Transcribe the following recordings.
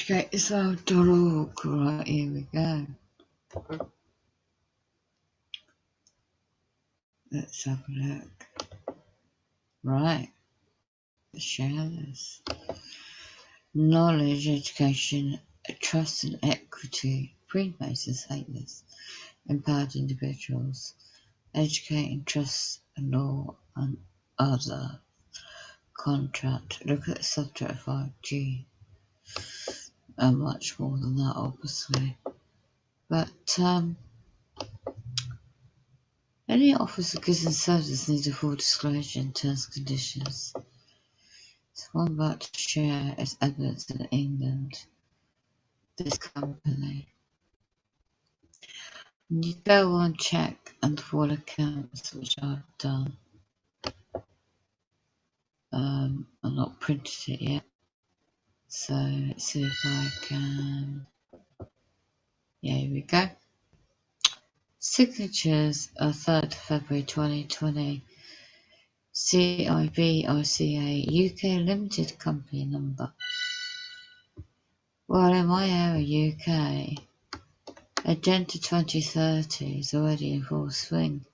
Educatesloud.org. Right, here we go. Let's have a look. Right, let's share this. Knowledge, education, trust and equity. Freemasons hate this. Empowered individuals. Educating trust and law and other. Contract. Look at the subject of 5G. And much more than that, obviously. But, any offers of goods and services need a full disclosure in terms and conditions. So what I'm about to share is evidence in England. This company. You go on, check and full accounts, which I've done. I've not printed it yet. So let's see if I can. Yeah, here we go. Signatures are 3rd February 2020. CIBICA UK Limited Company Number. Well, in my area, UK, Agenda 2030 is already in full swing.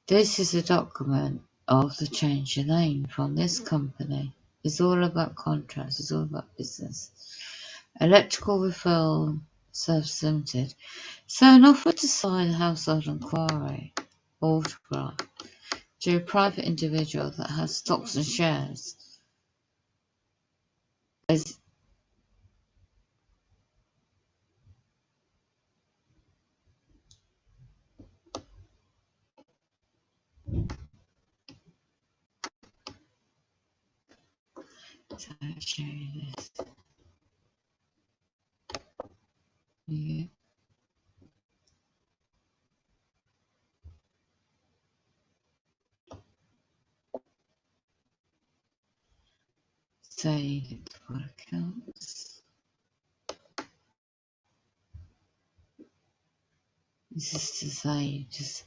This is a document of the change of name from this company. It's all about contracts, it's all about business. Electrical Referral Service Limited. So an offer to sign a household inquiry autograph to a private individual that has stocks and shares is so I'll show you this. Yeah. Save for accounts. This is to say just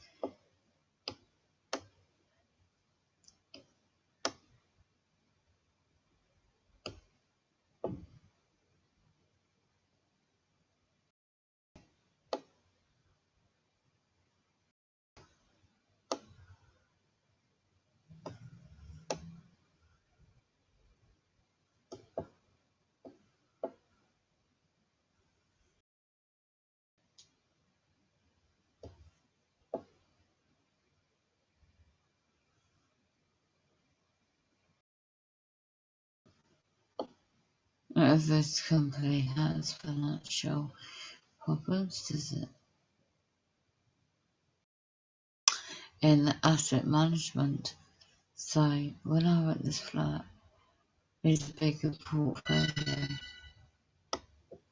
if this company has financial problems, does it? In asset management. So when I rent this flat, it's a bigger portfolio.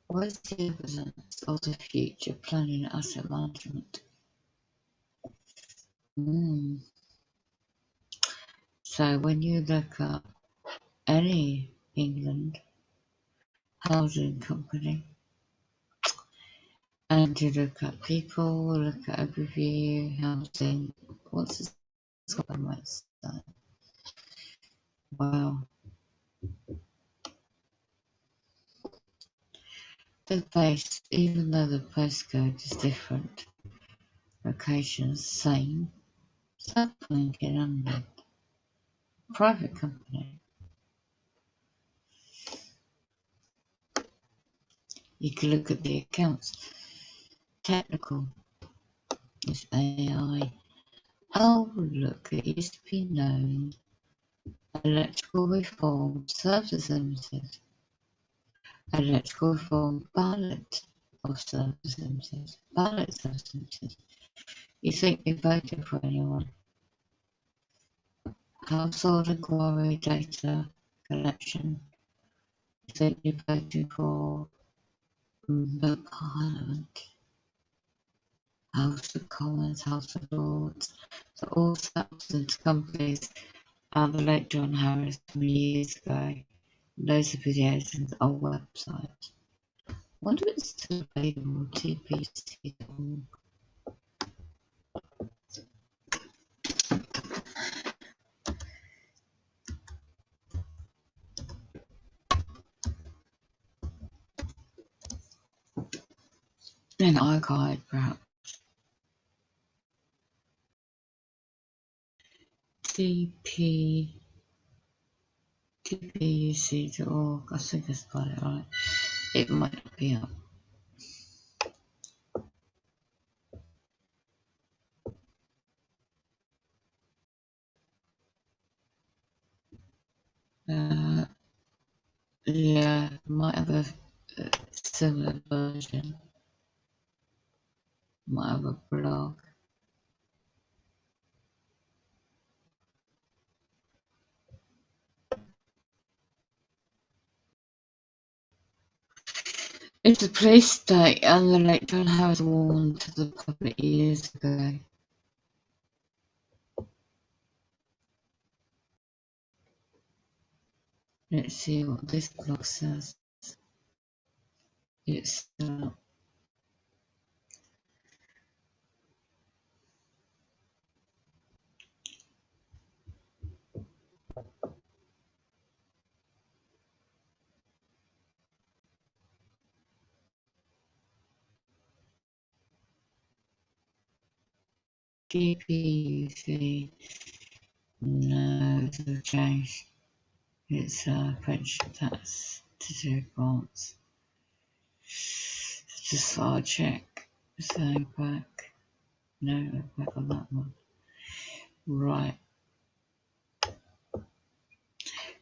What is the evidence of the future planning and asset management? So when you look at any England housing company and you look at people, look at overview, housing, what's this government say? Well, they're based, even though the postcode is different, locations same, Southbank in London, private company. You can look at the accounts. Technical is AI. Oh, look, it used to be known Electrical Reform Services Limited. Electrical Reform Ballot of Services Limited. Ballot Services Limited. You think you voted for anyone? Household Inquiry Data Collection. You think you voted for the Parliament? House of Commons, House of Lords. So all substance companies are the late John Harris from years ago. Loads of videos on our website. I wonder if it's still available, tpc.org. An archive, perhaps. TP TPUC.org. I think I spelled it right. It might be up. Yeah, might have a similar version. Might have a blog. It's a police state and the electoral house warned to the public years ago. Let's see what this blog says. It's GPUC. No, it's a change. It's French tax to do grants. Just thought I'd check. So back. No, back on that one. Right.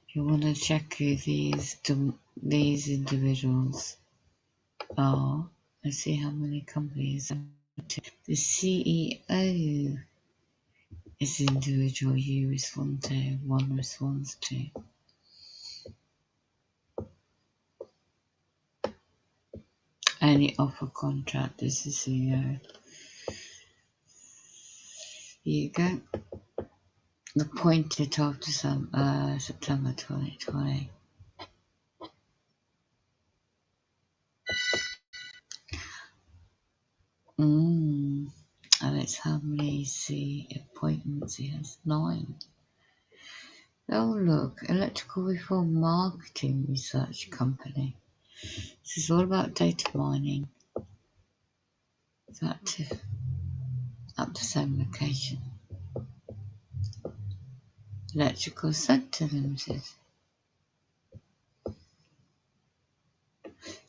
You want to check who these individuals are. Let's see how many companies. The CEO is the individual you respond to. One responds to. Any offer contract is the CEO. Here you go. Appointed after September 2020. And it's how many appointments he has? 9. Oh look, Electrical Reform Marketing Research Company. This is all about data mining. It's active at the same location. Electrical Sector Limited.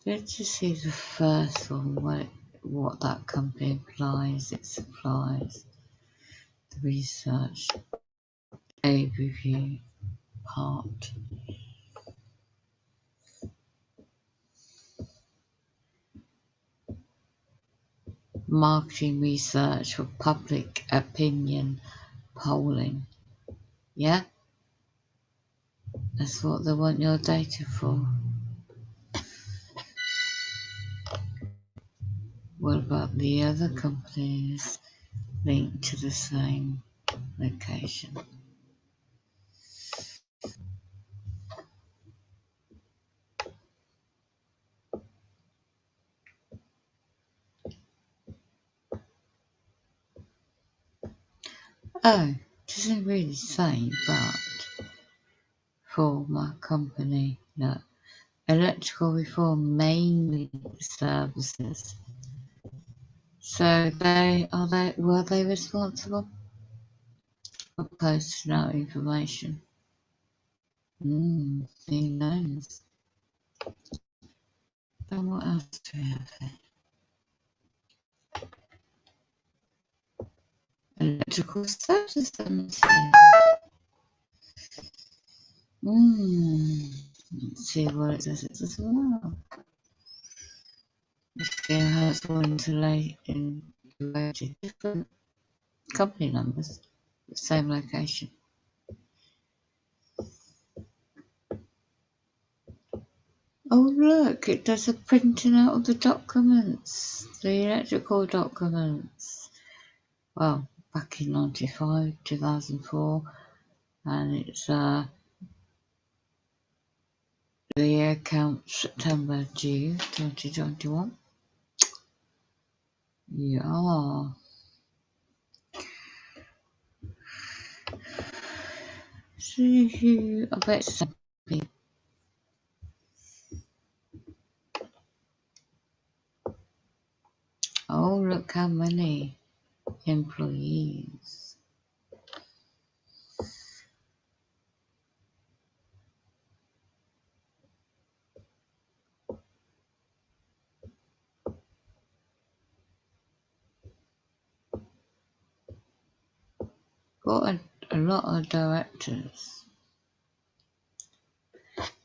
Let's just see the first one, what that company implies. It supplies the research overview part. Marketing research for public opinion polling. Yeah? That's what they want your data for. What about the other companies linked to the same location? Oh, doesn't really say, but for my company, no. Electrical Reform mainly services. So were they responsible for posting out information? Who knows? Then what else do we have here? Electrical services limited. Let's see what it says as well. Let's see how it's all interrelated. Different company numbers, the same location. Oh look, it does a printing out of the documents, the electrical documents. Well, back in 95, 2004, and it's the year count September due 2021. Yeah. See who, I bet some people. look how many employees. Got a lot of directors.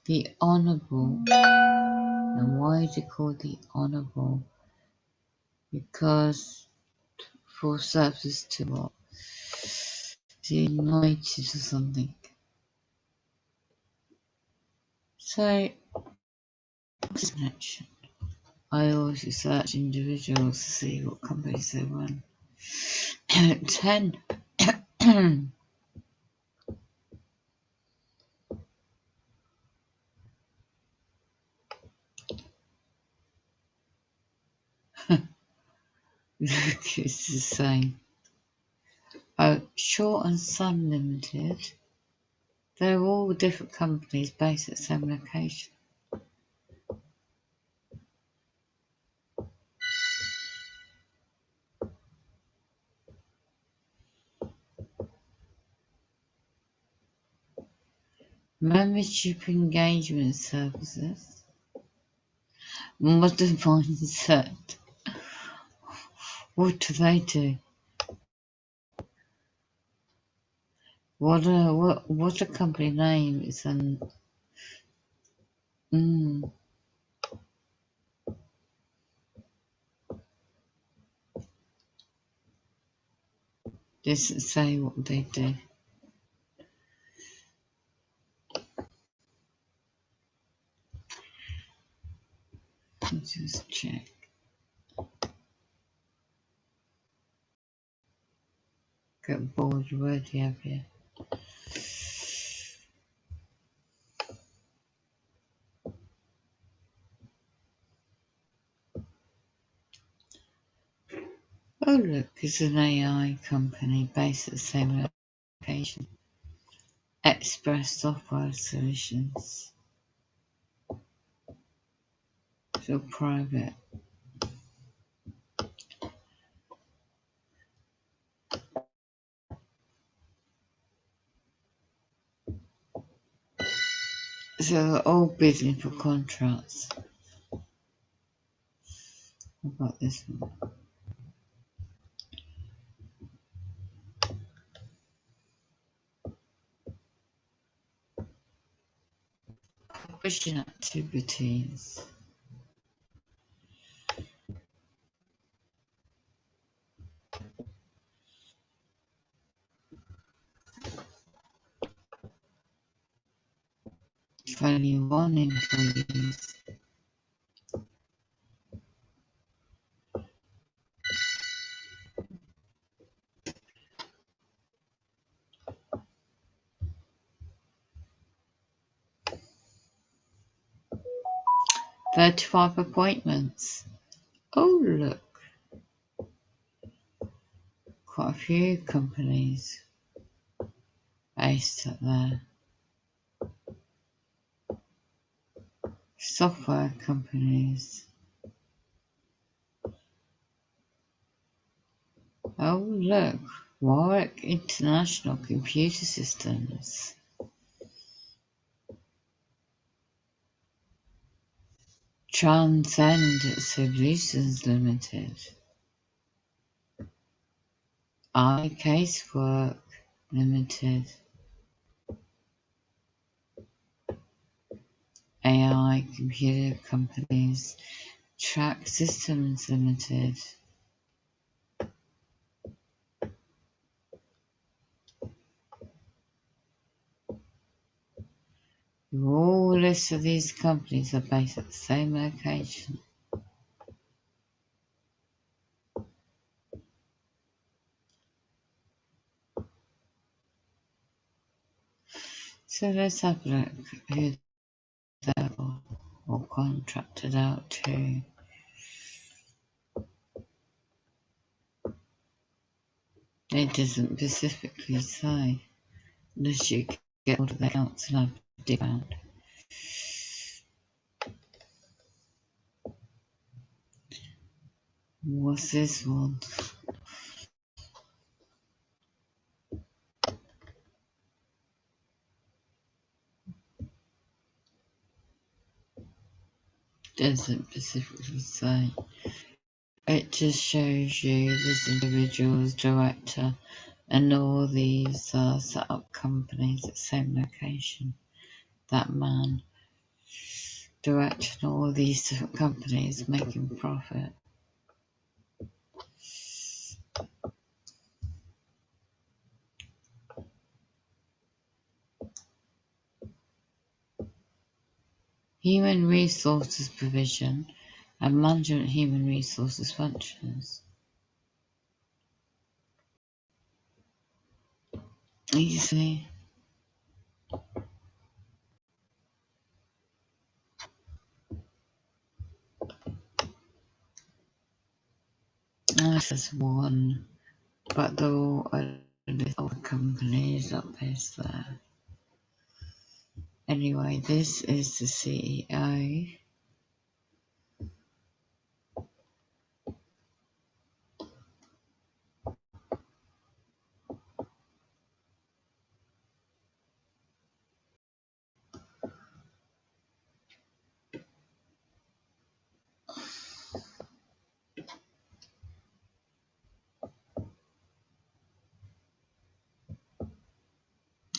The Honourable. And why is it called the Honourable? Because for service to what? The United or something. So, what's the connection? I always search individuals to see what companies they run. 10. Look, it's the same. Oh, Shaw and Son Limited. They're all different companies based at the same location. Membership engagement services. Modern mindset. What do they do? What a company name is an doesn't say what they do. Let's just check. Get bored already, have you? Oh look, it's an AI company based at the same location. Express Software Solutions. Still private. So they're all bidding for contracts. What about this one? Publishing activities. Only one employees. $35 appointments. Oh look, quite a few companies based at there. Software companies. Oh look, Warwick International Computer Systems. Transcend Solutions Limited. iCasework Limited. AI Computer Companies. Track Systems Limited. All lists of these companies are based at the same location. So let's have a look who they're or contracted out to. It doesn't specifically say, unless you get all of the accounts and have a dig around. What's this one? Doesn't specifically say. It just shows you this individual's director, and all these set up companies at the same location. That man directing all these different companies making profit. Human resources provision and management human resources functions. You see, this is one, but they're all little companies up there. Anyway, this is the CEO.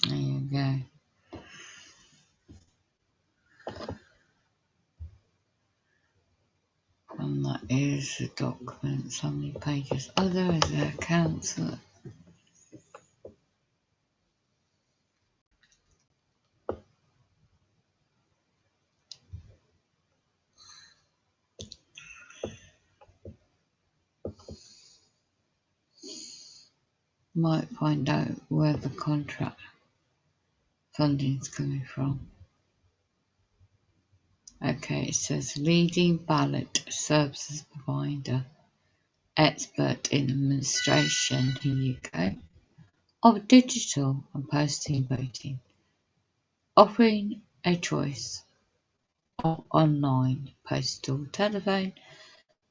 There you go. And that is the documents. How many pages? Oh, there is their accounts. Might find out where the contract funding is coming from. Okay, it says leading ballot services provider, expert in administration, here you go, of digital and postal voting, offering a choice of online, postal, telephone,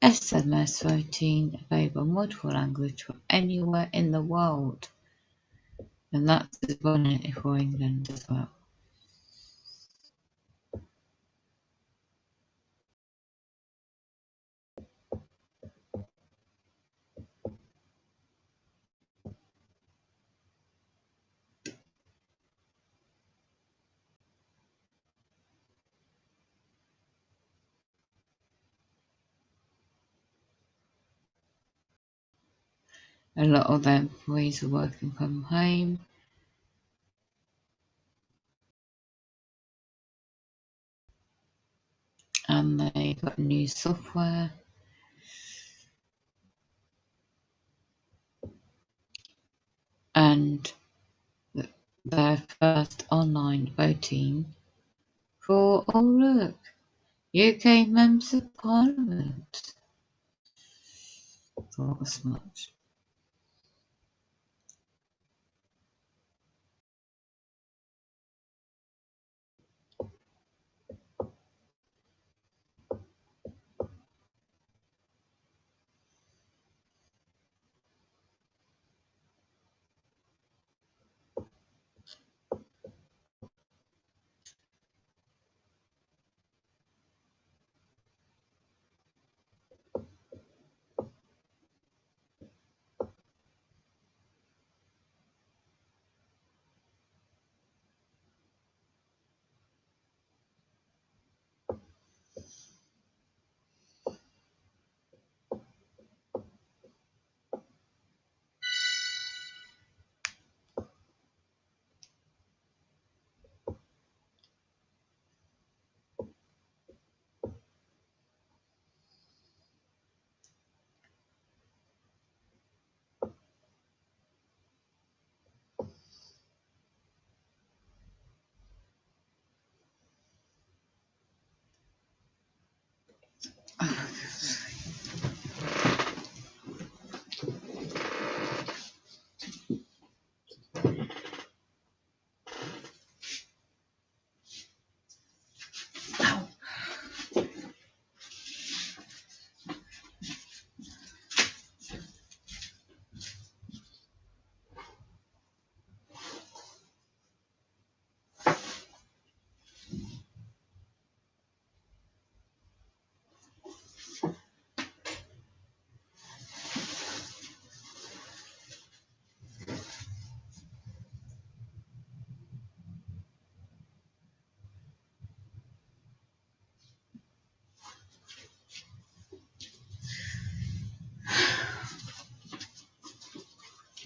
SMS voting, available in multiple languages from anywhere in the world. And that's running it for England as well. A lot of their employees are working from home. And they got new software. And their first online voting for, oh look, UK Members of Parliament. Thought as much.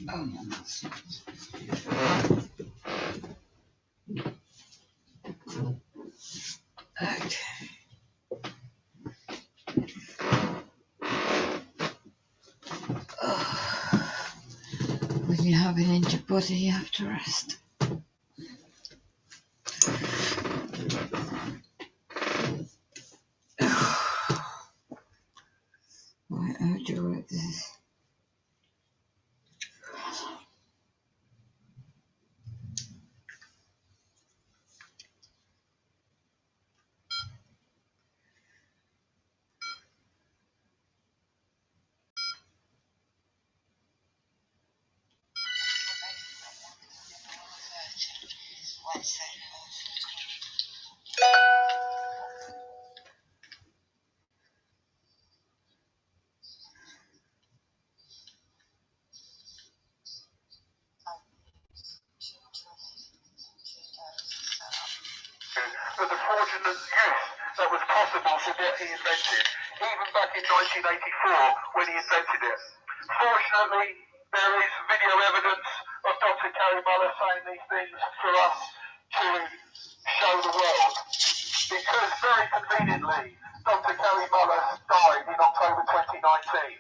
Oh no, that's not. Okay. When you have an injured body, you have to rest. Right, how do you work this? For the fraudulent use that was possible for what he invented, even back in 1984 when he invented it. Fortunately, there is video evidence of Dr. Gary Muller saying these things for us to show the world. Because very conveniently, Dr. Gary Muller died in October 2019.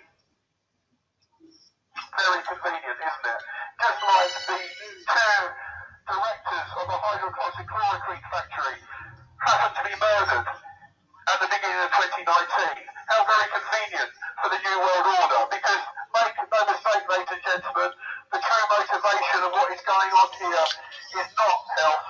Very convenient, isn't it? Just like the two directors of a hydroxychloroquine factory happened to be murdered at the beginning of 2019. How very convenient for the New World Order, because make no mistake, ladies and gentlemen, the true motivation of what is going on here is not health.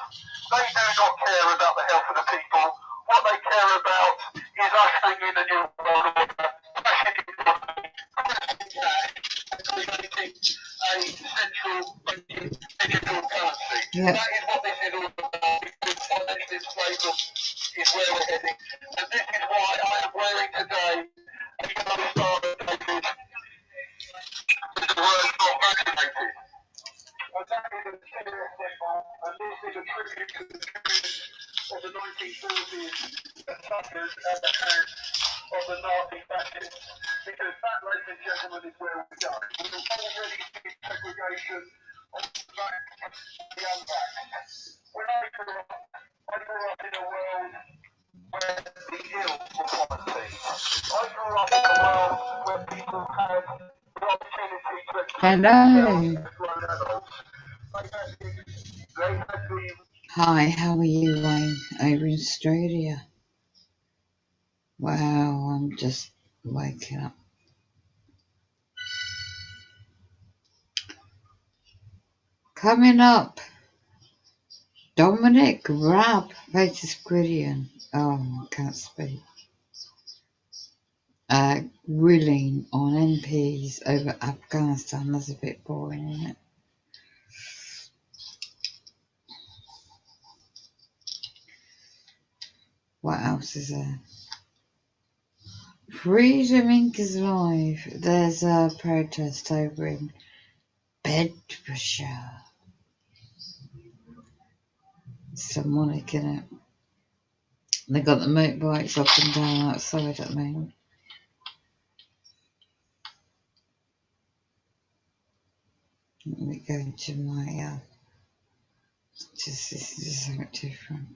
They do not care about the health of the people. What they care about is ushering in the New World Order, crashing the economy, and creating a central banking digital currency. Yep. That is what this is all about, because financial enslavement is where we're heading. And this is why I am wearing today a yellow star dated with the word not vaccinated. And that is a serious symbol, and this is a tribute to the Jews of the 1940s that suffered at the hands of the Nazi fascists. Because that, ladies and gentlemen, is where we're going. We have already seen segregation on the back of the unvaxxed. When I grew up in a world where the ill were quarantined. I grew up in a world where people had the opportunity to express themselves as grown adults. They had the Hi, how are you, Wayne? Over in Australia. Wow, I'm just waking up. Coming up, Dominic Raab faces Gideon. Oh, I can't speak. Grilling on MPs over Afghanistan. That's a bit boring, isn't it? What else is there? Freedom Inc. is live. There's a protest over in Bedfordshire. Someone in it. They got the motorbikes up and down outside at the moment. Let me go into my this is something different.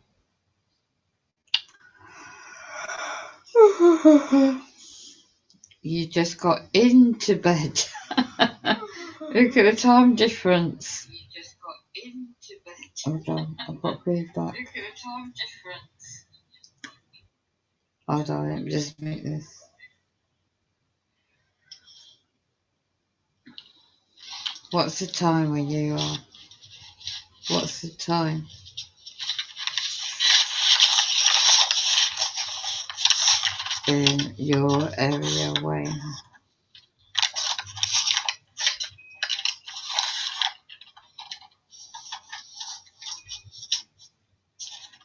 You just got into bed. Look at the time difference. You just got into bed. Hold on, I've got feedback. Look at the time difference. Hold on, let me just make this. What's the time where you are? What's the time? In your area, Wayne.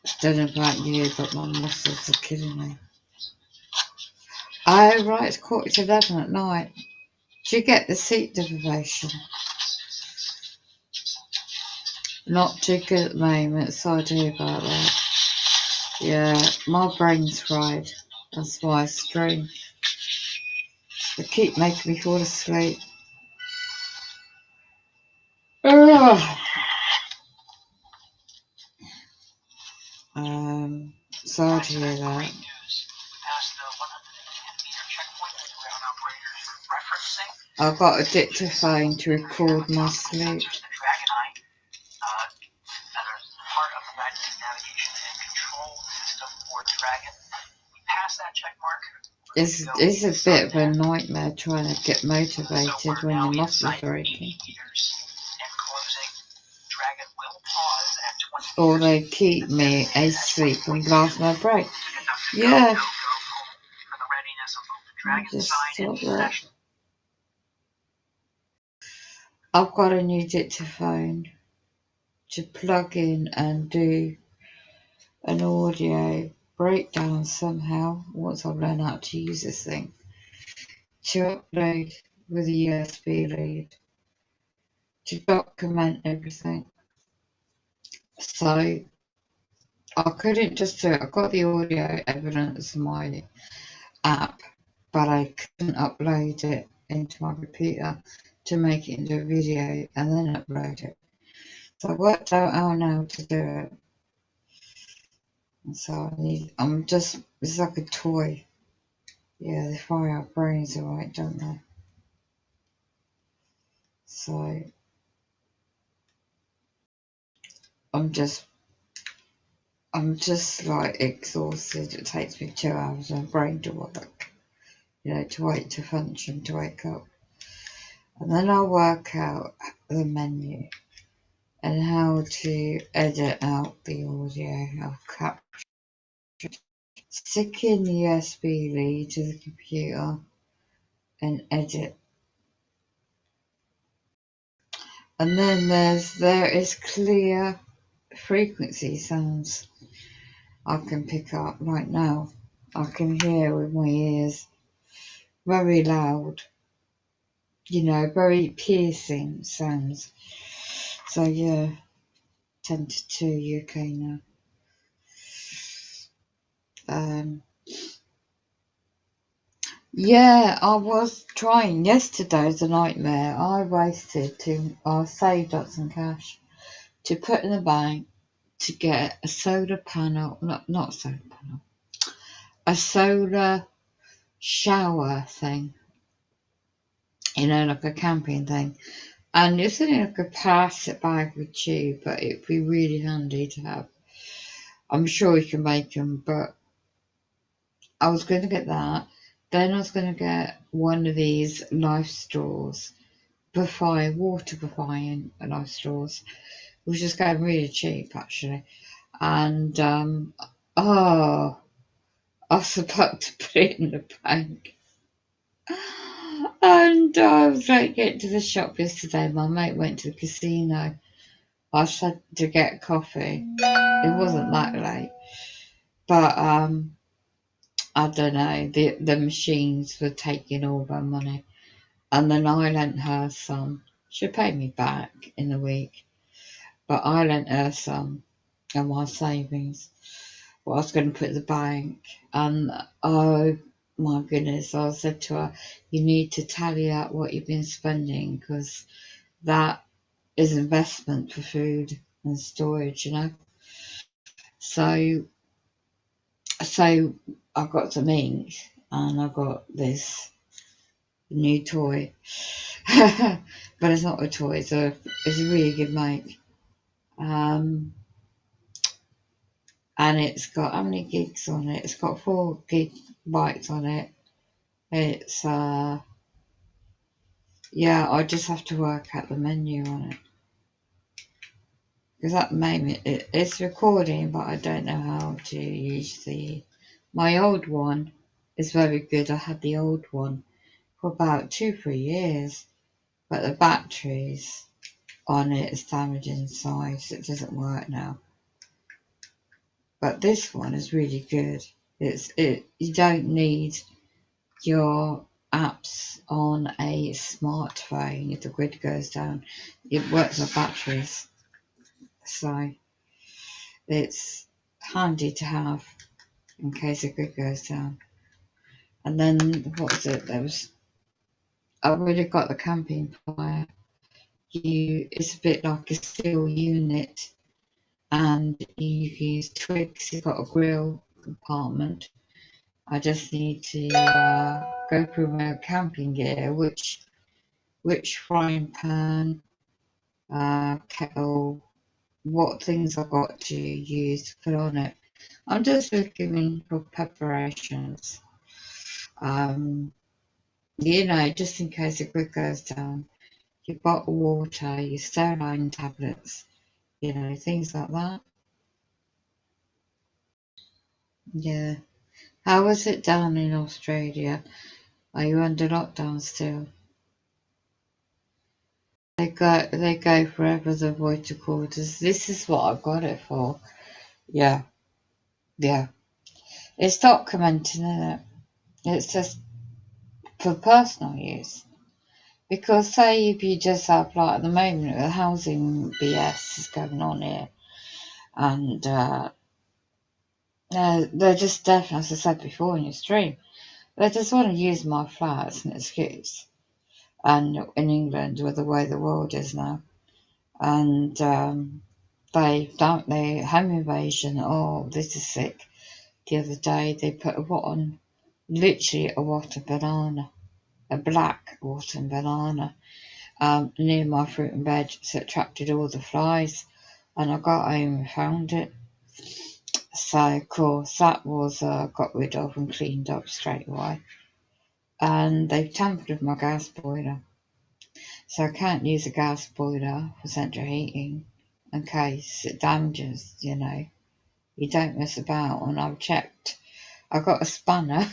I don't know about you, but my muscles are killing me. Oh, right, it's 11:15 at night. Do you get the sleep deprivation? Not too good at the moment, sorry to hear about that. Yeah, my brain's fried. That's why I scream. They keep making me fall asleep. Sorry to hear that. I've got a dictaphone to record my sleep. It's a bit of a nightmare trying to get motivated when your muscles are aching. Or they keep me asleep and blast my brain. Yeah. Just stop that. I've got a new dictaphone to plug in and do an audio breakdown somehow once I've learned how to use this thing to upload with a USB lead to document everything. So I couldn't just do it. I got the audio evidence in my app, but I couldn't upload it into my computer to make it into a video and then upload it. So I worked out how now to do it. And so it's like a toy. Yeah, they fire our brains alright, don't they? So I'm just like exhausted. It takes me 2 hours of my brain to work, to wait to function, to wake up. And then I'll work out the menu and how to edit out the audio. I'll capture, stick in the USB lead to the computer and edit. And then there is clear frequency sounds I can pick up right now. I can hear with my ears very loud, very piercing sounds. So yeah, 10 to 2 UK now. Yeah, I was trying. Yesterday's a nightmare. I saved up some cash to put in the bank to get a solar panel, not a solar panel, a solar shower thing, like a camping thing. And it's only like a plastic bag with tube, but it'd be really handy to have. I'm sure you can make them, but I was going to get that. Then I was going to get one of these life straws, water buffering life straws, which is going really cheap actually. And I was about to put it in the bank. And I was like getting to the shop yesterday. My mate went to the casino. I had to get coffee. It wasn't that late, but I don't know. The machines were taking all my money, and then I lent her some. She paid me back in a week, but I lent her some of my savings. What I was going to put in the bank, and oh my goodness, I said to her, "You need to tally out what you've been spending, because that is investment for food and storage, So I got some ink and I got this new toy, but it's not a toy. It's a really good make. And it's got how many gigs on it? It's got 4 gigabytes on it. It's I just have to work out the menu on it, because that made it's recording, but I don't know how to use my old one. Is very good. I had the old one for about 2-3 years, but the batteries on it is damaged inside, so it doesn't work now. But this one is really good. You don't need your apps on a smartphone if the grid goes down. It works on batteries, so it's handy to have in case the grid goes down. And then what was it? I really got the camping fire. it's a bit like a steel unit, and you use twigs. You've got a grill compartment. I just need to go through my camping gear, which frying pan, kettle, what things I've got to use to put on it. I'm just looking for preparations. Just in case the grid goes down, your bottled water, your saline tablets, things like that. Yeah. How was it down in Australia? Are you under lockdown still? They go forever the avoid quarters. This is what I've got it for. Yeah, yeah. It's documenting, isn't it? It's just for personal use. Because say if you just have, like at the moment, the housing BS is going on here, and they're just definitely, as I said before in your stream, they just want to use my flat as an excuse. And in England, with the way the world is now, and they home invasion. Oh, this is sick. The other day they put a rotten, literally a rotten banana, a black rotten banana, near my fruit and veg, so it attracted all the flies, and I got home and found it. So of course that was got rid of and cleaned up straight away. And they've tampered with my gas boiler, so I can't use a gas boiler for central heating in case it damages. You don't mess about. And I've checked. I got a spanner.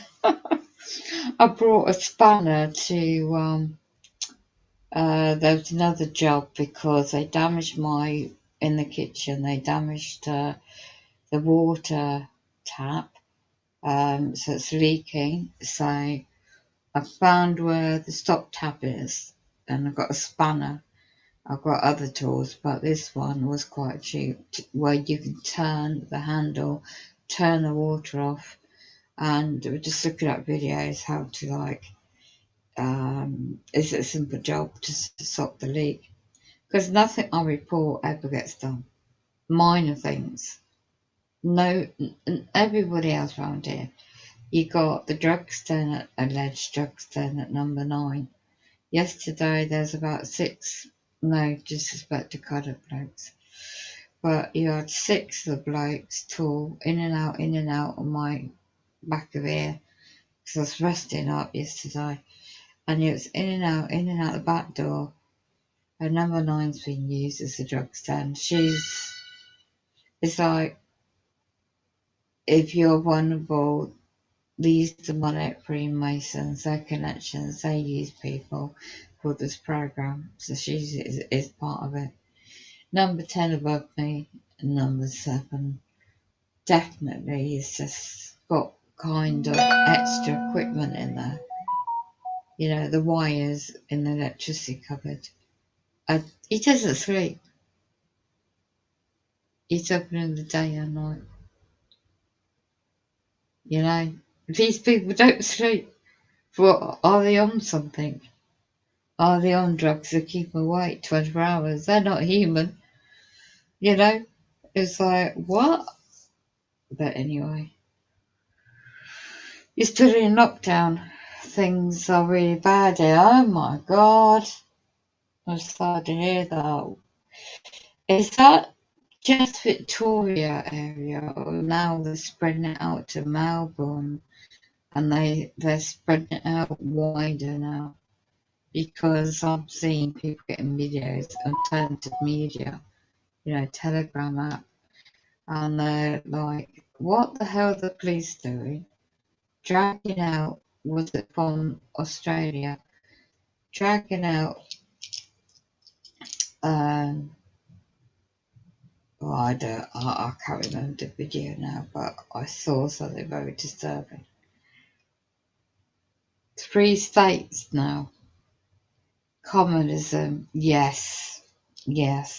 I brought a spanner to there was another job because they damaged in the kitchen, they damaged the water tap, so it's leaking. So I found where the stop tap is, and I got a spanner. I've got other tools, but this one was quite cheap, where you can turn the handle, turn the water off, and we're just looking at videos how to it's a simple job to stop the leak, because nothing I report ever gets done. Minor things. No, everybody else around here. You got the alleged drugs den at number 9. Yesterday there's about 6, no disrespect to colored blokes, but you had 6 of the blokes tall, in and out on my back of ear, because I was resting up yesterday, and it was in and out the back door. And number 9's been used as a drug stand. It's like, if you're vulnerable, these demonic Freemasons, their connections, they use people for this program. So she is part of it. Number 10 above me, and number 7 definitely is just got kind of extra equipment in there. The wires in the electricity cupboard. He doesn't sleep. He's open in the day and night. These people don't sleep. What, are they on something? Are they on drugs that keep them awake 24 hours? They're not human. It's like, what? But anyway, you're still in lockdown. Things are really bad here. Oh my God. I'm sorry to hear that. Is that just Victoria area, or now they're spreading it out to Melbourne, and they're spreading it out wider now? Because I'm seeing people getting videos, alternative media, Telegram app, and they're like, what the hell are the police doing? Dragging out, was it from Australia? Dragging out, I can't remember the video now, but I saw something very disturbing. 3 states now. Communism, yes, yeah.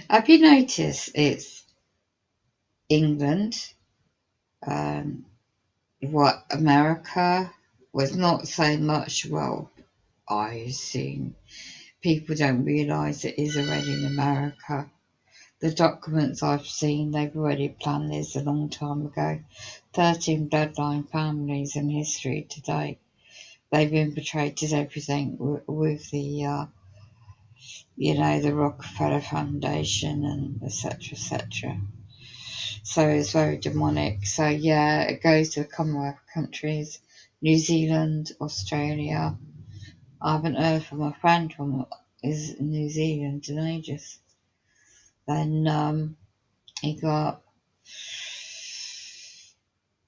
Have you noticed it's England, what America was not so much, well, I assume. People don't realise it is already in America. The documents I've seen, they've already planned this a long time ago. 13 bloodline families in history today. They've infiltrated everything with the, the Rockefeller Foundation and etc. So it's very demonic. So yeah, it goes to the Commonwealth countries, New Zealand, Australia. I haven't heard from a friend from is New Zealand in ages. Then he got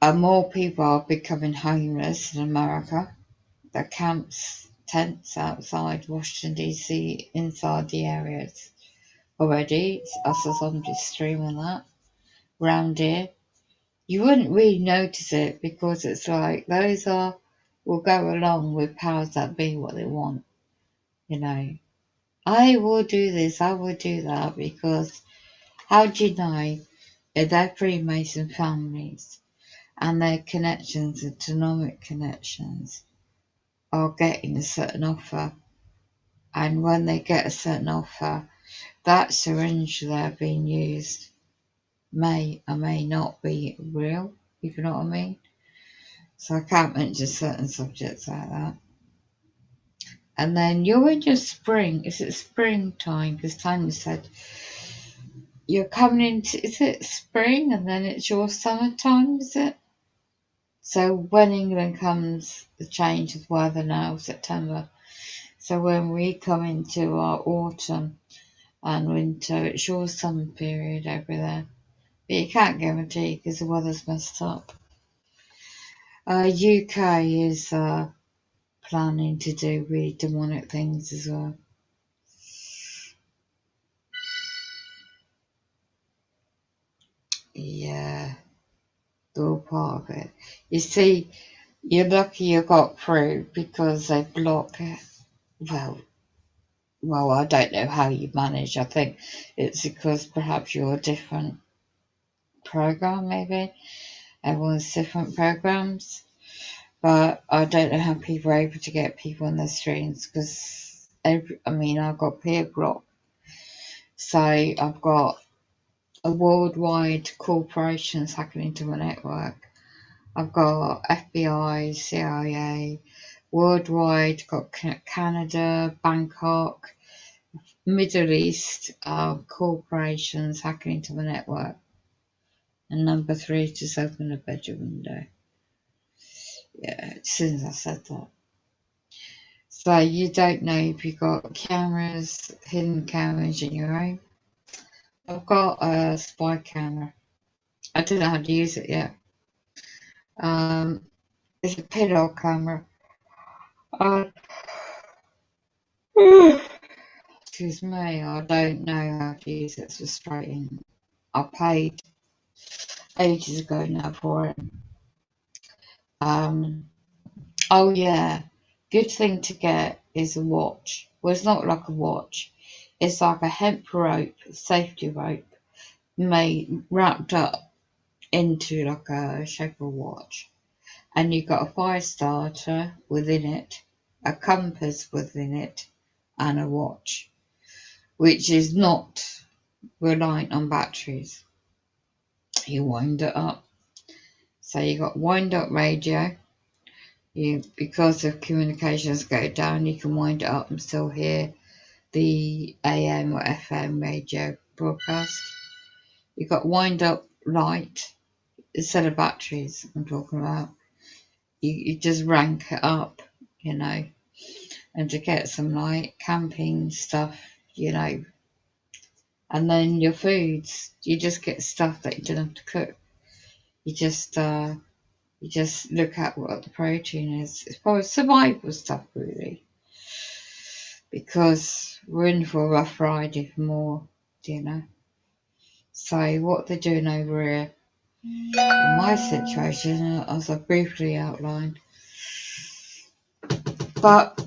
more people are becoming homeless in America. The camps, tents outside Washington DC, inside the areas already. I saw somebody streaming that round here. You wouldn't really notice it because it's like those will go along with powers that be what they want. I will do this, I will do that because how do you know if they're Freemason families and their connections, economic connections, are getting a certain offer, and when they get a certain offer, that syringe they're being used may or may not be real, if you know what I mean. So I can't mention certain subjects like that. And then you're in your spring. Is it springtime? Because Tanya said you're coming into, is it spring? And then it's your summertime, is it? So when England comes, the change of weather now, September. So when we come into our autumn and winter, it's your summer period over there. But you can't guarantee because the weather's messed up. UK is planning to do really demonic things as well. Yeah, they're all part of it. You see, you're lucky you got through because they block it. Well, I don't know how you manage. I think it's because perhaps you're a different program, maybe. Everyone's different programs. But I don't know how people are able to get people on their streams because, I've got peer block. So I've got a worldwide corporations hacking into my network. I've got FBI, CIA, worldwide, got Canada, Bangkok, Middle East corporations hacking into my network. And number 3, just open the bedroom window. Yeah, as soon as I said that. So you don't know if you've got cameras, hidden cameras in your home. I've got a spy camera. I don't know how to use it yet. It's a pillow camera. Excuse me, I don't know how to use it. It's frustrating. I paid ages ago now for it. Oh yeah, good thing to get is a watch. Well, it's not like a watch. It's like a hemp rope, safety rope, wrapped up into like a shape of a watch. And you've got a fire starter within it, a compass within it, and a watch, which is not reliant on batteries. You wind it up. So you got wind up radio. Because if communications go down, you can wind it up and still hear the AM or FM radio broadcast. You got wind up light instead of batteries. I'm talking about. You just rank it up, and to get some light camping stuff, and then your foods. You just get stuff that you don't have to cook. You just look at what the protein is. It's probably survival stuff, really, because we're in for a rough ride if more, So what they're doing over here, in my situation, as I briefly outlined, but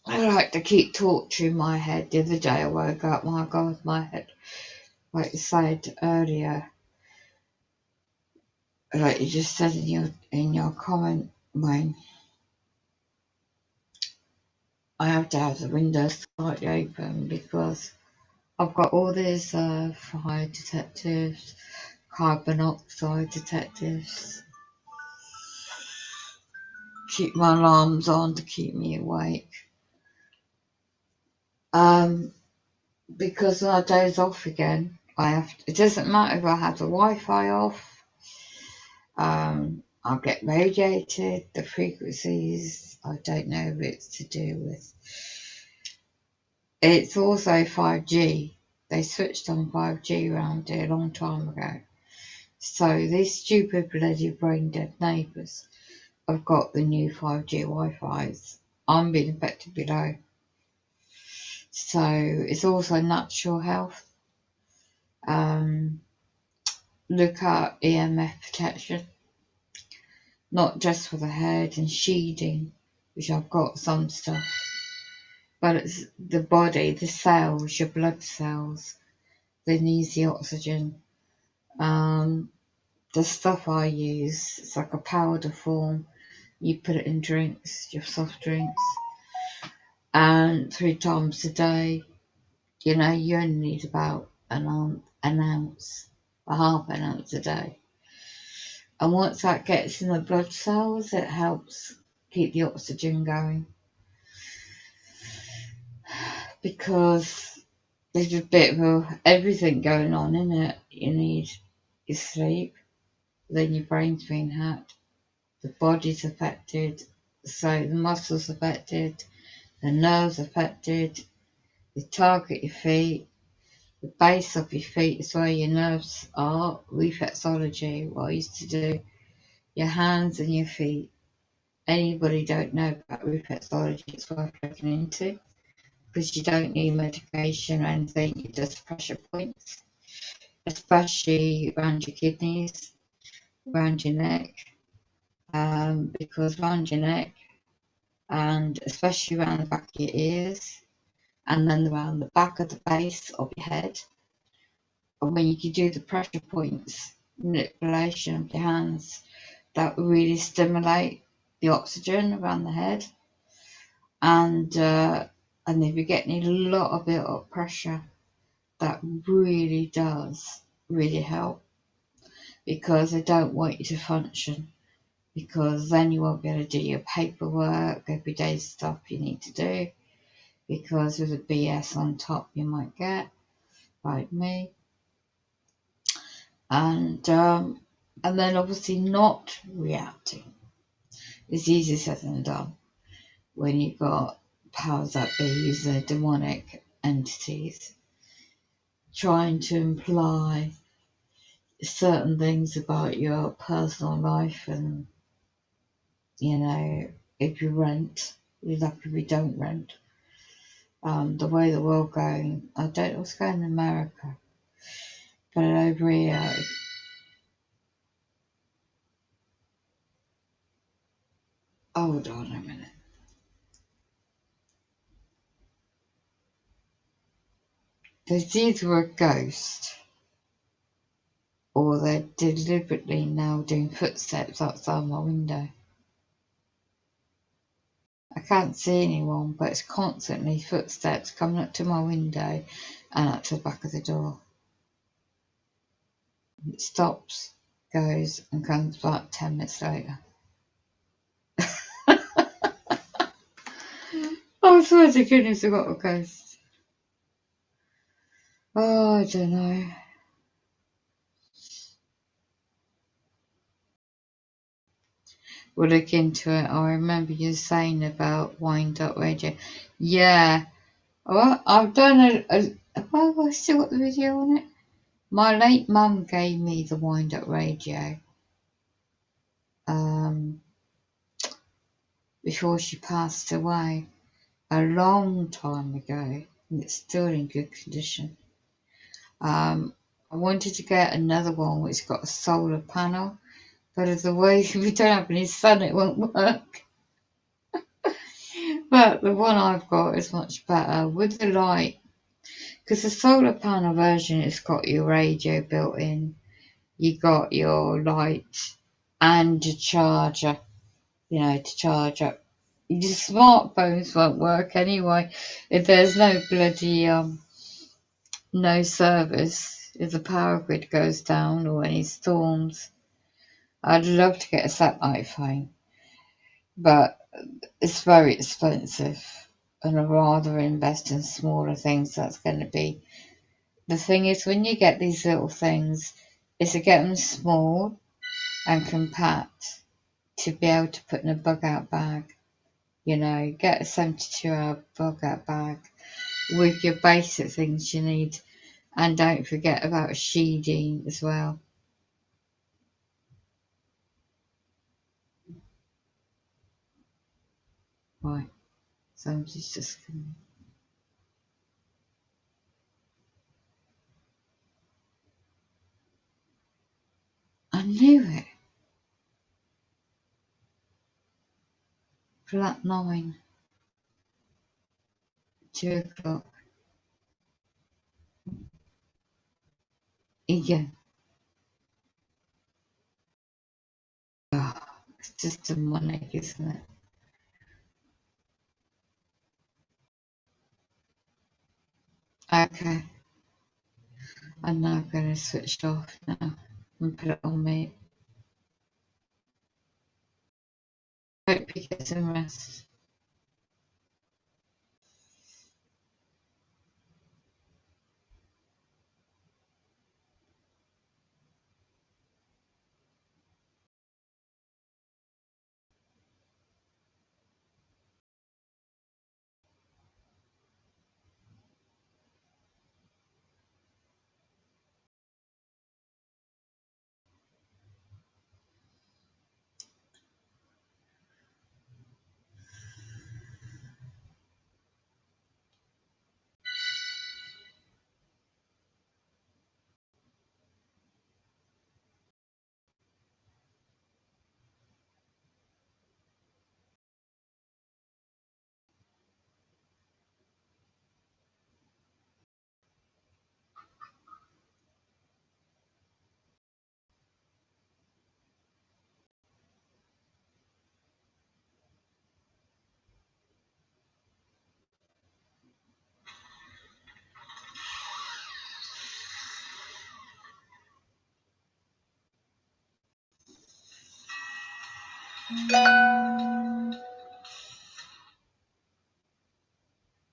I like to keep torturing my head. The other day I woke up, my God, my head, like I said earlier, like you just said in your comment, Wayne, I have to have the windows slightly open because I've got all these fire detectives, carbon monoxide detectives, keep my alarms on to keep me awake. Because when I doze off again, it doesn't matter if I have the Wi-Fi off. I'll get radiated. The frequencies, I don't know if it's to do with. It's also 5G. They switched on 5G around here a long time ago. So these stupid bloody brain dead neighbours have got the new 5G Wi-Fi's. I'm being affected below. So it's also natural health. Look at EMF protection, not just for the head and shielding, which I've got some stuff, but it's the body, the cells, your blood cells, they need the oxygen. The stuff I use, it's like a powder form. You put it in drinks, your soft drinks, and 3 times a day. You know, you only need about an ounce, a half an ounce a day. And once that gets in the blood cells, it helps keep the oxygen going. Because there's a bit of everything going on in it. You need your sleep, then your brain's being hacked, the body's affected, so the muscles affected, the nerves affected, you target your feet, the base of your feet is where your nerves are, reflexology, what I used to do, your hands and your feet. Anybody don't know about reflexology, it's worth looking into, because you don't need medication or anything, you just pressure points, especially around your kidneys, around your neck, because around your neck, and especially around the back of your ears, and then around the back of the base of your head. And when you can do the pressure points, manipulation of your hands, that will really stimulate the oxygen around the head. And if you're getting a lot of built up pressure, that really does really help, because they don't want you to function, because then you won't be able to do your paperwork, everyday stuff you need to do, because with the BS on top you might get, like me. And then obviously not reacting. It's easier said than done when you've got powers that be, the demonic entities, trying to imply certain things about your personal life. And you know, if you rent, you're lucky if you don't rent. The way the world going, I don't know what's going in America, but over here, hold on a minute. There's either a ghost, or they're deliberately now doing footsteps outside my window. I can't see anyone, but it's constantly footsteps coming up to my window and up to the back of the door. It stops, goes, and comes back 10 minutes later. I swear to goodness, I've got a ghost. Oh, I don't know. We'll look into it. I remember you saying about Wine.radio. Yeah. Well, I've done well, I still got the video on it. My late mum gave me the Wine.radio. Before she passed away a long time ago, and it's still in good condition. I wanted to get another one which got a solar panel, but of the way we don't have any sun, it won't work. But the one I've got is much better with the light, because the solar panel version, it's got your radio built in, you got your light, and a charger, to charge up. Your smartphones won't work anyway if there's no bloody no service, if the power grid goes down or any storms. I'd love to get a satellite phone, but it's very expensive, and I'd rather invest in smaller things. That's going to be the thing. Is when you get these little things, is to get them small and compact to be able to put in a bug out bag. Get a 72-hour bug out bag with your basic things you need, and don't forget about sheeting as well. Right, somebody's just coming. I knew it. Flat 9, 2 o'clock. Yeah. Oh, it's just demonic, isn't it? Okay. I'm now going to switch it off now and put it on mute. Hope you get some rest.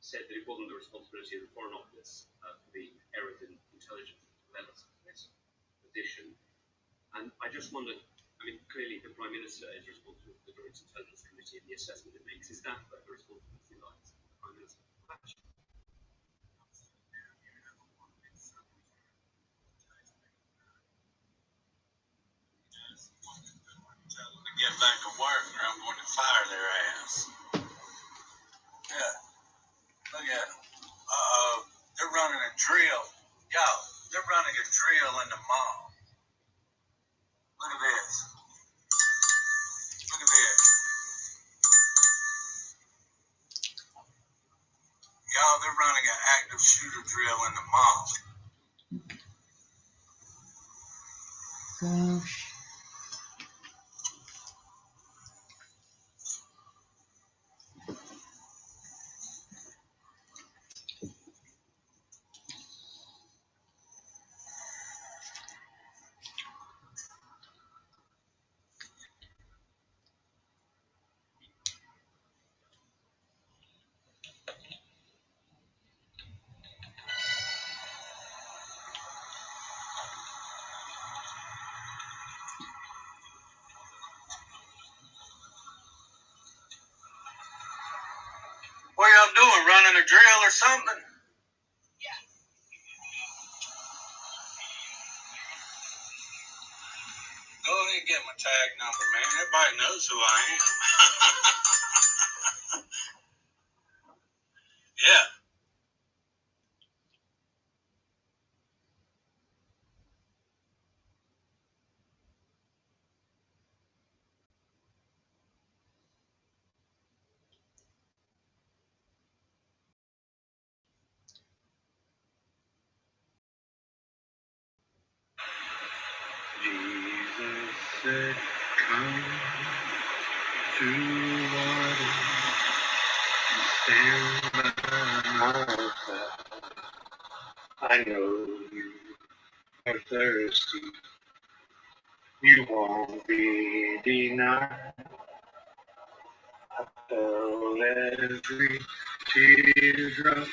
Said that it wasn't the responsibility of the Foreign Office for the errors in intelligence that led us to this position. And I just wondered, clearly the Prime Minister is responsible for the Joint Intelligence Committee and the assessment it makes. Is that where the responsibility lies? The Prime Minister? Get back to work or I'm going to fire their ass. Yeah, look at them. They're running a drill. Y'all, they're running a drill in the mall. Look at this. Look at this. Y'all, they're running an active shooter drill in the mall. Gosh. What y'all doing? Running a drill or something? Go ahead and get my tag number, man. Everybody knows who I am. Yeah. Jesus said, Come through water, stand by my side. I know you are thirsty, you won't be denied. I felt every teardrop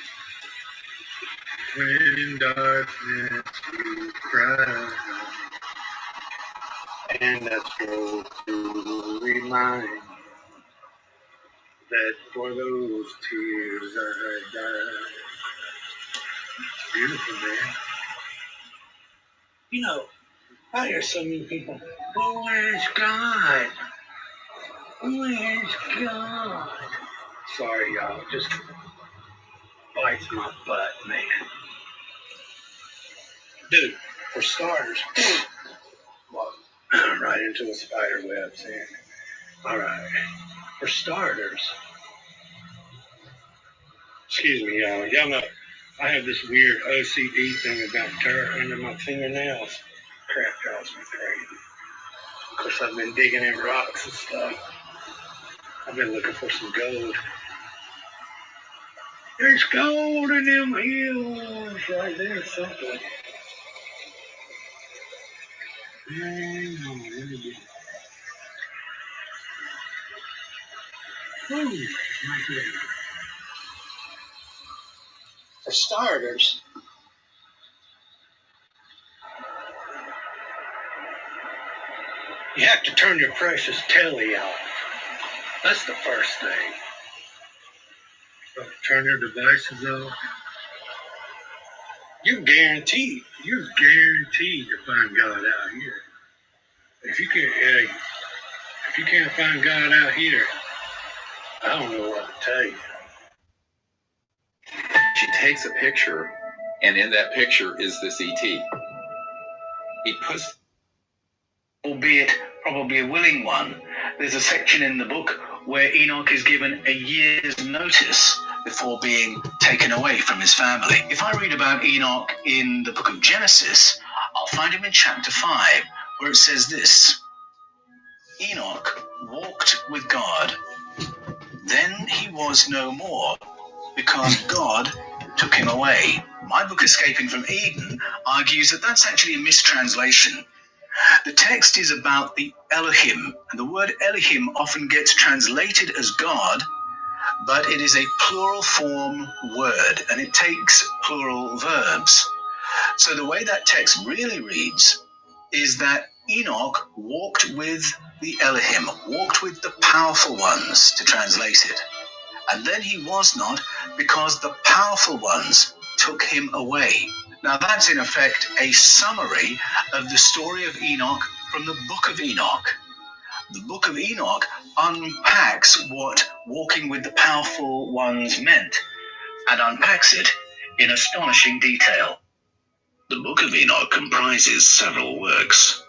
when in darkness you cried. And I strove to remind you that for those tears I died. Beautiful, man. You know, I hear so many people, oh, where's God? Where's God? Sorry, y'all, just bites my butt, man. Dude, for starters, well, right into a spider web, saying, all right, for starters, excuse me, y'all. Y'all know I have this weird OCD thing about dirt under my fingernails. Crap drives me crazy. Of course, I've been digging in rocks and stuff. I've been looking for some gold. There's gold in them hills right there somewhere. Hang on, let me get. Ooh, right there. For starters, you have to turn your precious telly off. That's the first thing. Turn your devices off. You're guaranteed to find God out here. If you can't find God out here, I don't know what to tell you. She takes a picture, and in that picture is this ET. He puts, albeit probably a willing one. There's a section in the book where Enoch is given a year's notice before being taken away from his family. If I read about Enoch in the book of Genesis, I'll find him in chapter 5, where it says this: Enoch walked with God. Then he was no more, because God took him away. My book, Escaping from Eden, argues that that's actually a mistranslation. The text is about the Elohim, and the word Elohim often gets translated as God, but it is a plural form word, and it takes plural verbs. So the way that text really reads is that Enoch walked with the Elohim, walked with the powerful ones, to translate it. And then he was not, because the powerful ones took him away. Now that's in effect a summary of the story of Enoch from the Book of Enoch. The Book of Enoch unpacks what walking with the powerful ones meant, and unpacks it in astonishing detail. The Book of Enoch comprises several works.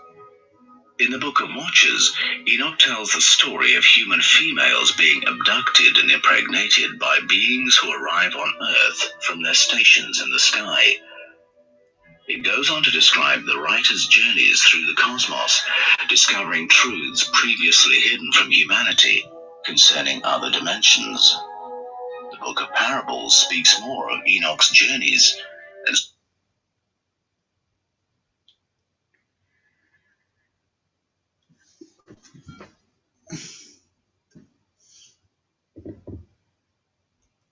In the Book of Watchers, Enoch tells the story of human females being abducted and impregnated by beings who arrive on Earth from their stations in the sky. It goes on to describe the writer's journeys through the cosmos, discovering truths previously hidden from humanity concerning other dimensions. The Book of Parables speaks more of Enoch's journeys and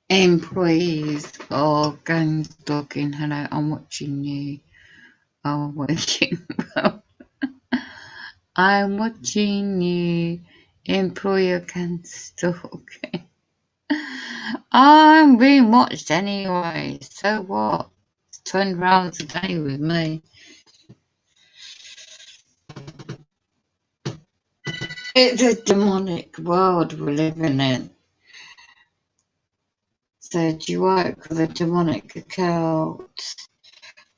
Employees or gang stalking. Hello, I'm watching you. I'm watching. I'm watching you. Employer gang stalking. I'm being watched anyway. So what? It's 20 rounds a day with me. It's a demonic world we're living in. So do you work with a demonic occult?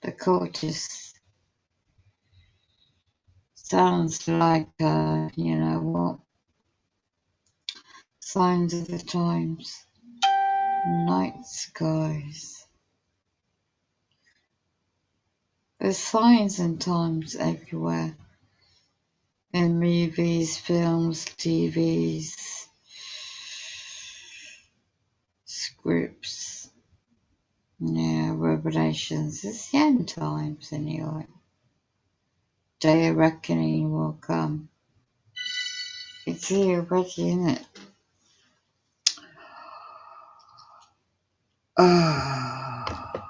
The cultist sounds like, you know what? Signs of the times. Night skies. There's signs and times everywhere. in movies, films, TVs, scripts, yeah, revelations. It's the end times anyway. Day of reckoning will come. It's here already, isn't it? Oh,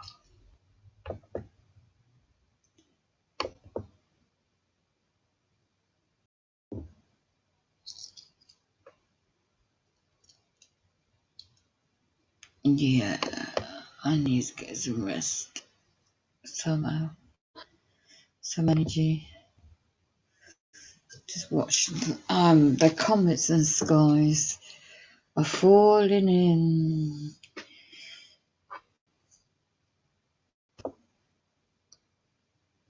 yeah. I need to get some rest somehow. Some energy. Just watch the comets and skies are falling in.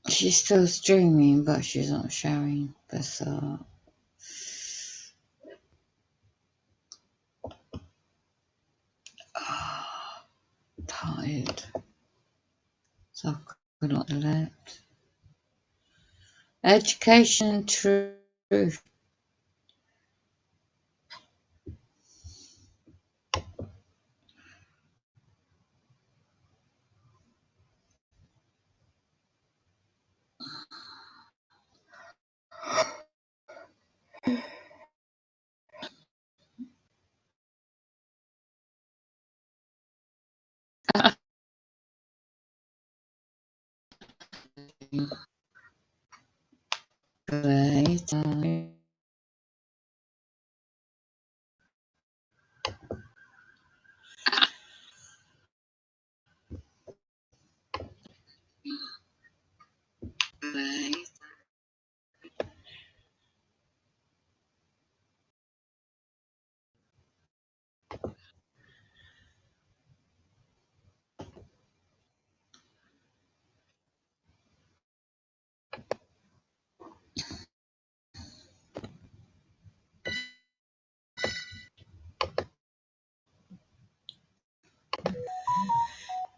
She's still streaming, but she's not showing. But tired. So I could not let. Education truth. Later.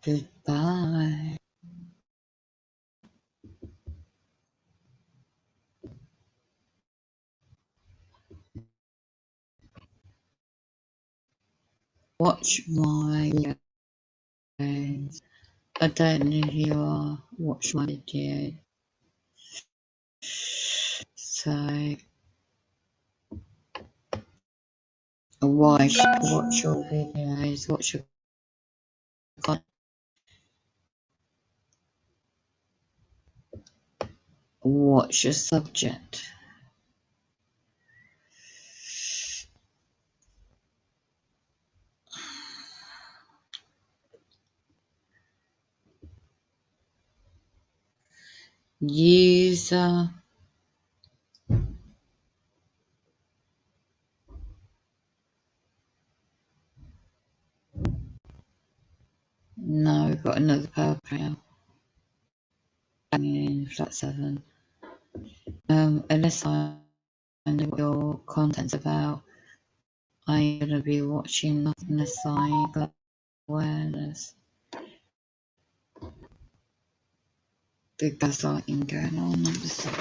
Goodbye. Watch my videos. I don't know who you are. Watch my video. So why should I watch your videos? Watch your what's your subject? User. No, we've got another PowerPoint in flat 7. Unless I know what your content's about, I'm gonna be watching nothing unless I got awareness. Big gaslighting going on number 7.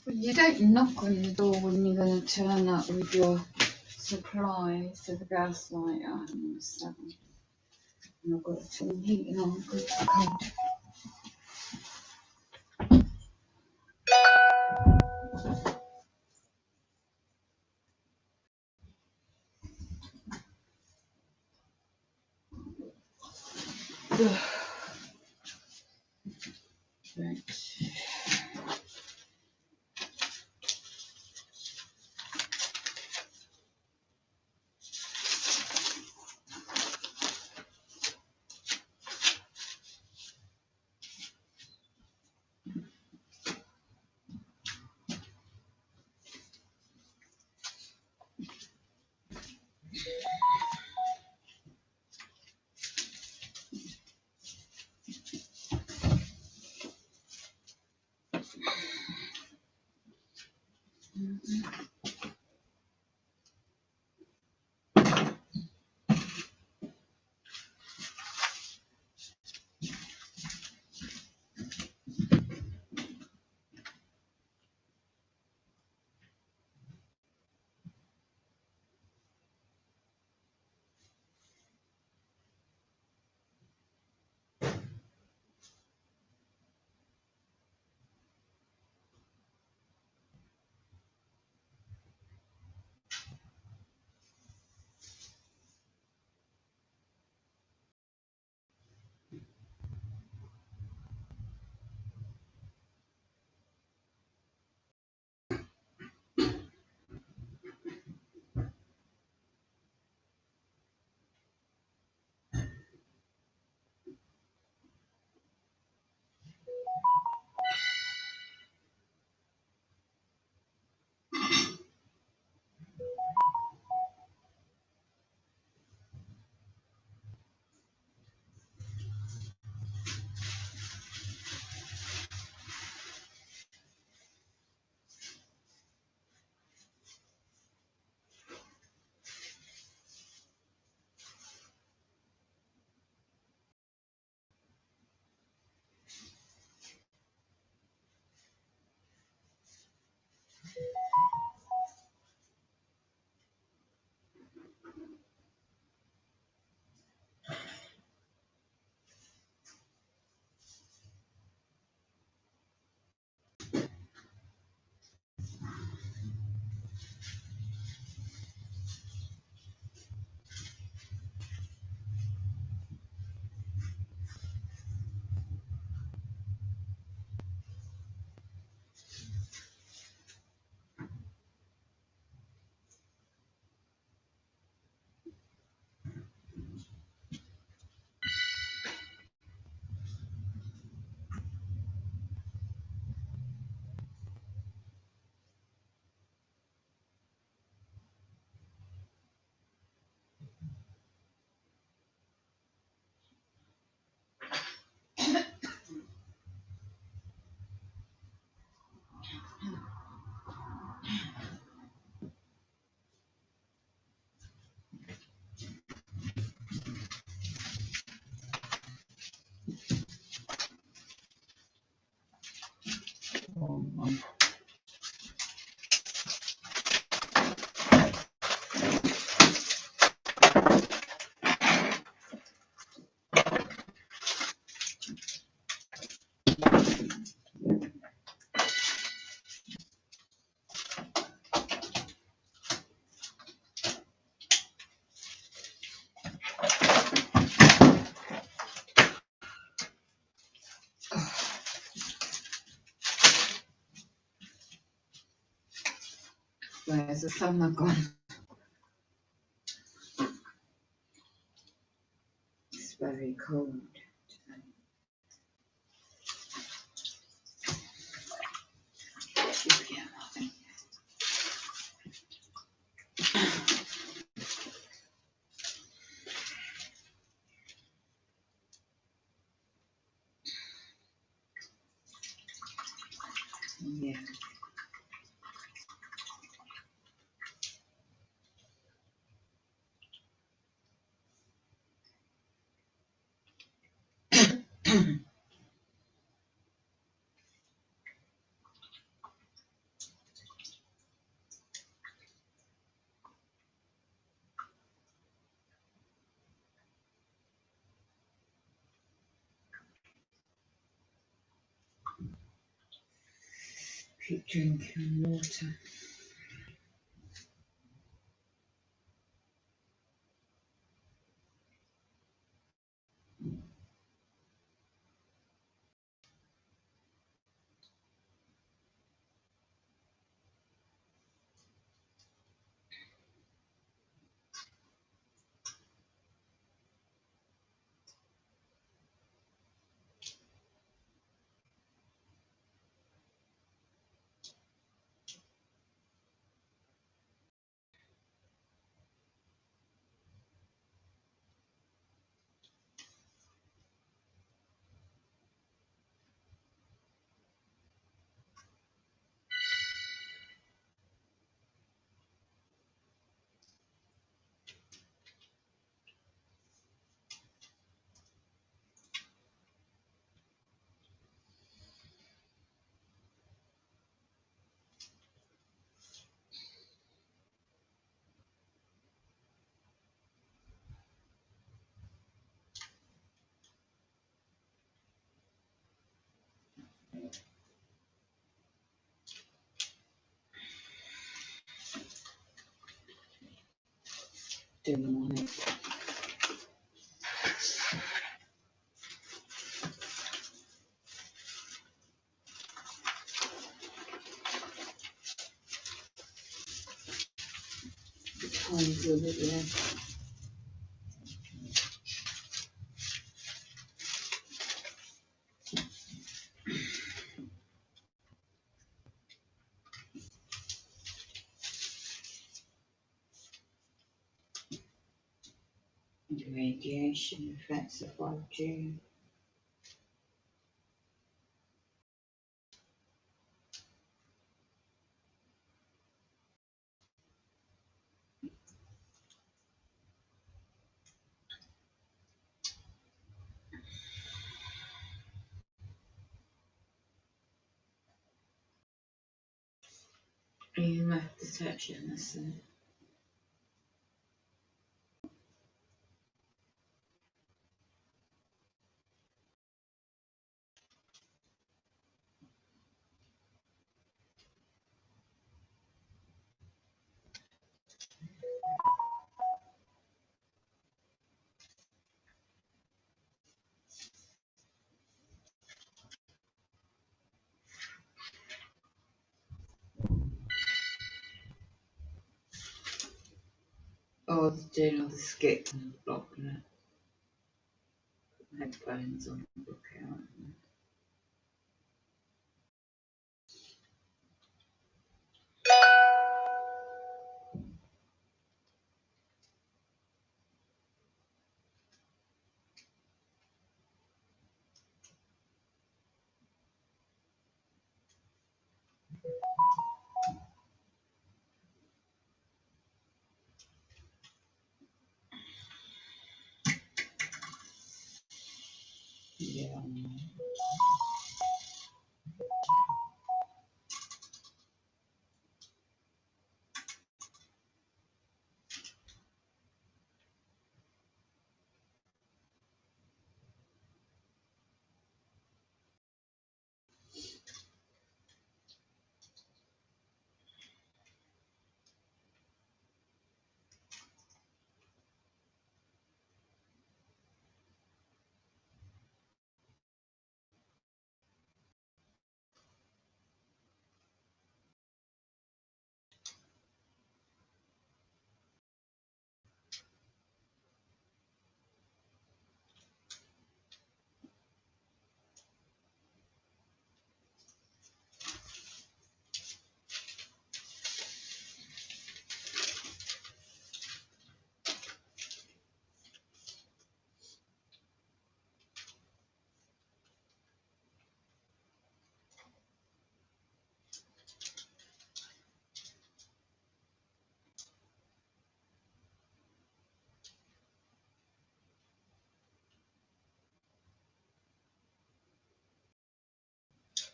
Well, you don't knock on the door when you're going to turn up with your supplies to the gaslighter. Number 7. And I've got to turn the heating on because it's cold. Right. Where's the summer gone? It's very cold today. Yeah, I think. Yeah. Keep drinking water. Doing on it. Times of it, yeah. The radiation effects of 5G. EMF detection, that's it. Oh, doing all the skip and blocking it. Headphones on, book out. Yeah.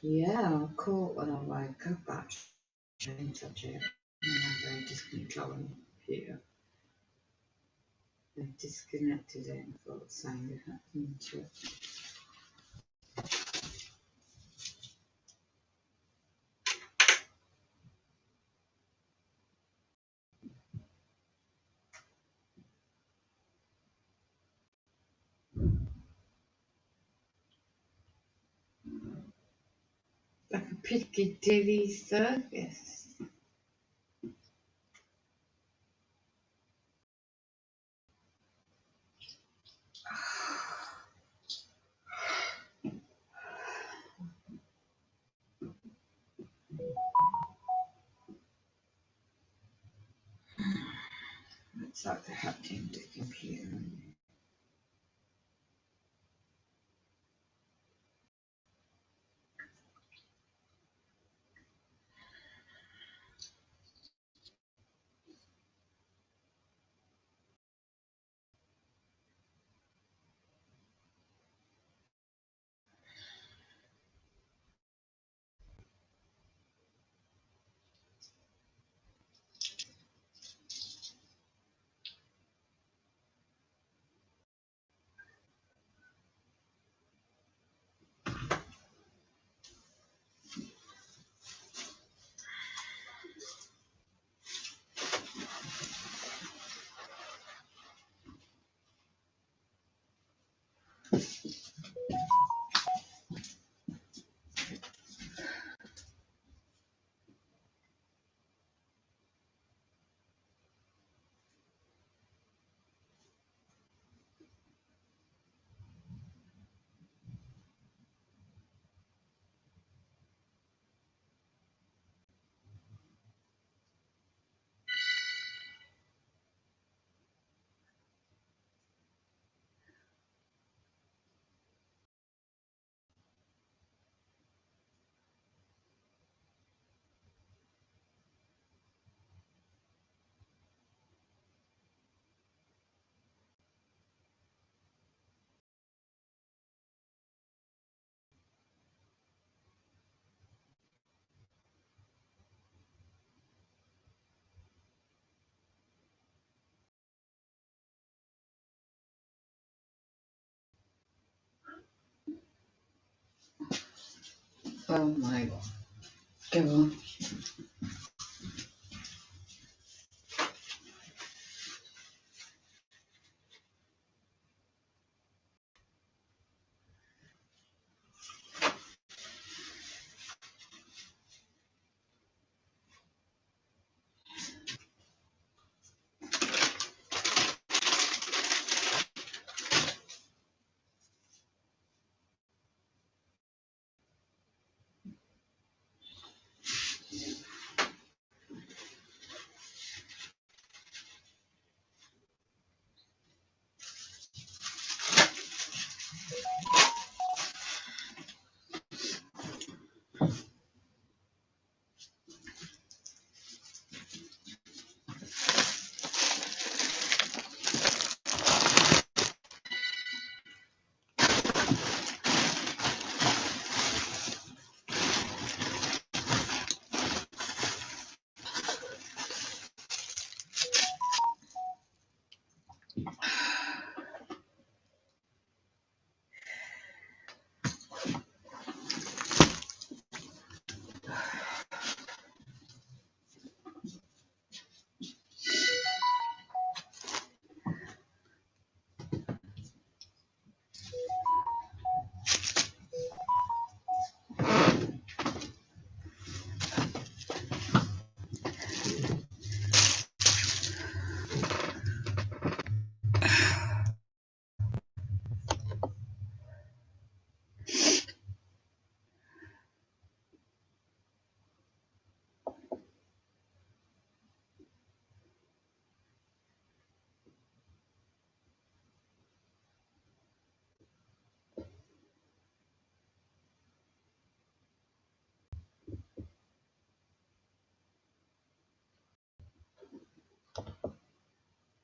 Yeah, I caught when I woke up actually in touch it. And they just control the computer. They disconnected it and thought saying it happened to it. Like a Piccadilly circus. It's like they hacked into the computer. Oh my god. Go on.